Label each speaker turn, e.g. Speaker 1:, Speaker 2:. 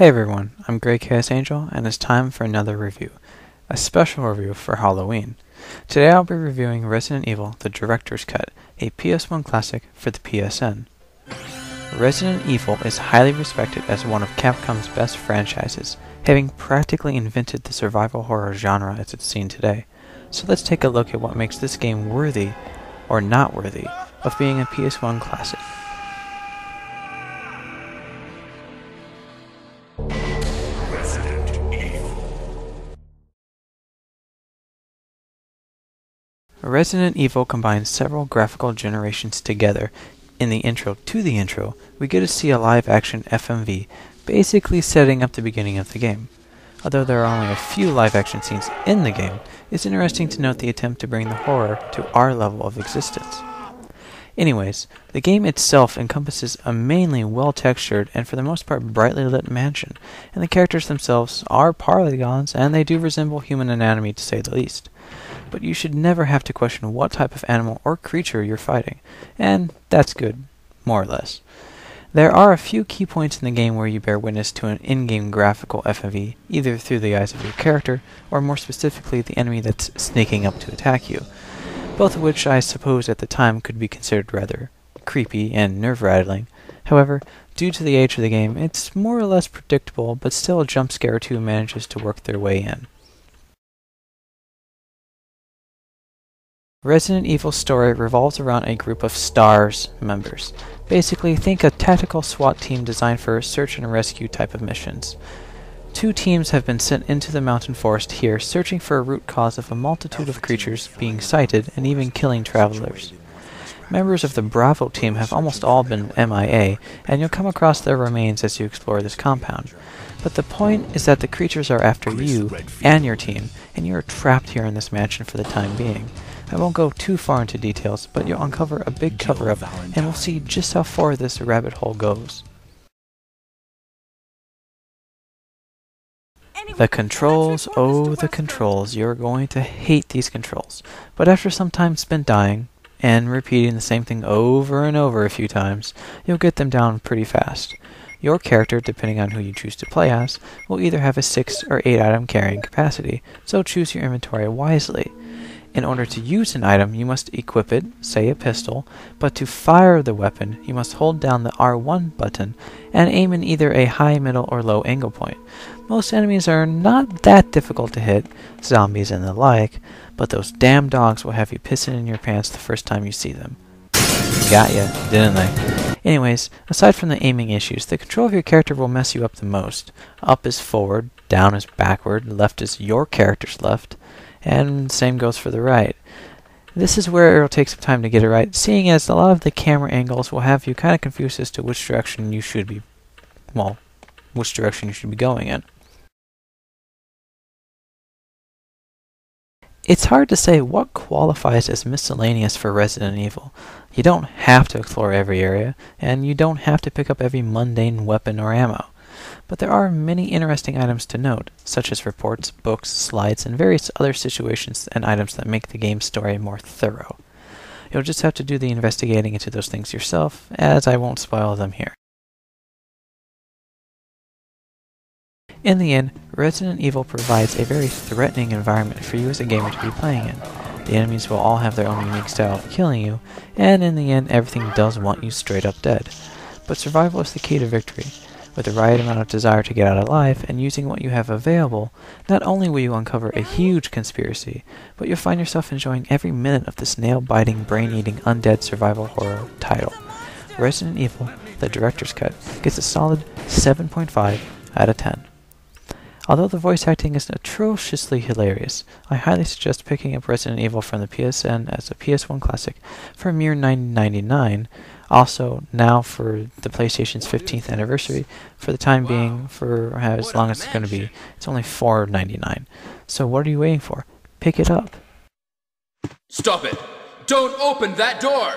Speaker 1: Hey everyone, I'm grekaosangel, and it's time for another review. A special review for Halloween. Today I'll be reviewing Resident Evil: The Director's Cut, a PS1 classic for the PSN. Resident Evil is highly respected as one of Capcom's best franchises, having practically invented the survival horror genre as it's seen today. So let's take a look at what makes this game worthy, or not worthy, of being a PS1 classic. Resident Evil combines several graphical generations together. In the intro to the intro, we get to see a live-action FMV, basically setting up the beginning of the game. Although there are only a few live-action scenes in the game, it's interesting to note the attempt to bring the horror to our level of existence. Anyways, the game itself encompasses a mainly well-textured and for the most part brightly lit mansion, and the characters themselves are polygons and they do resemble human anatomy to say the least. But you should never have to question what type of animal or creature you're fighting, and that's good, more or less. There are a few key points in the game where you bear witness to an in-game graphical FMV, either through the eyes of your character, or more specifically the enemy that's sneaking up to attack you, both of which I suppose at the time could be considered rather creepy and nerve-rattling. However, due to the age of the game, it's more or less predictable, but still a jump scare or two manages to work their way in. Resident Evil's story revolves around a group of STARS members. Basically, think a tactical SWAT team designed for search and rescue type of missions. Two teams have been sent into the mountain forest here, searching for a root cause of a multitude of creatures being sighted and even killing travelers. Members of the Bravo team have almost all been MIA, and you'll come across their remains as you explore this compound. But the point is that the creatures are after you and your team, and you are trapped here in this mansion for the time being. I won't go too far into details, but you'll uncover a big cover-up, and we'll see just how far this rabbit hole goes. The controls, oh the controls, you're going to hate these controls. But after some time spent dying, and repeating the same thing over and over a few times, you'll get them down pretty fast. Your character, depending on who you choose to play as, will either have a 6 or 8 item carrying capacity, so choose your inventory wisely. In order to use an item, you must equip it, say a pistol, but to fire the weapon, you must hold down the R1 button and aim in either a high, middle, or low angle point. Most enemies are not that difficult to hit, zombies and the like, but those damn dogs will have you pissing in your pants the first time you see them. Got ya, didn't they? Anyways, aside from the aiming issues, the control of your character will mess you up the most. Up is forward, down is backward, left is your character's left, and same goes for the right. This is where it'll take some time to get it right, seeing as a lot of the camera angles will have you kind of confused as to which direction you should be going in. It's hard to say what qualifies as miscellaneous for Resident Evil. You don't have to explore every area, and you don't have to pick up every mundane weapon or ammo. But there are many interesting items to note, such as reports, books, slides, and various other situations and items that make the game's story more thorough. You'll just have to do the investigating into those things yourself, as I won't spoil them here. In the end, Resident Evil provides a very threatening environment for you as a gamer to be playing in. The enemies will all have their own unique style of killing you, and in the end everything does want you straight up dead. But survival is the key to victory. With the right amount of desire to get out alive, and using what you have available, not only will you uncover a huge conspiracy, but you'll find yourself enjoying every minute of this nail-biting, brain-eating, undead survival horror title. Resident Evil: The Director's Cut gets a solid 7.5 out of 10. Although the voice acting is atrociously hilarious, I highly suggest picking up Resident Evil from the PSN as a PS1 classic for a mere $9.99. Also, now for the PlayStation's 15th anniversary, for the time being, for as long as it's going to be, it's only $4.99. So what are you waiting for? Pick it up.
Speaker 2: Stop it! Don't open that door!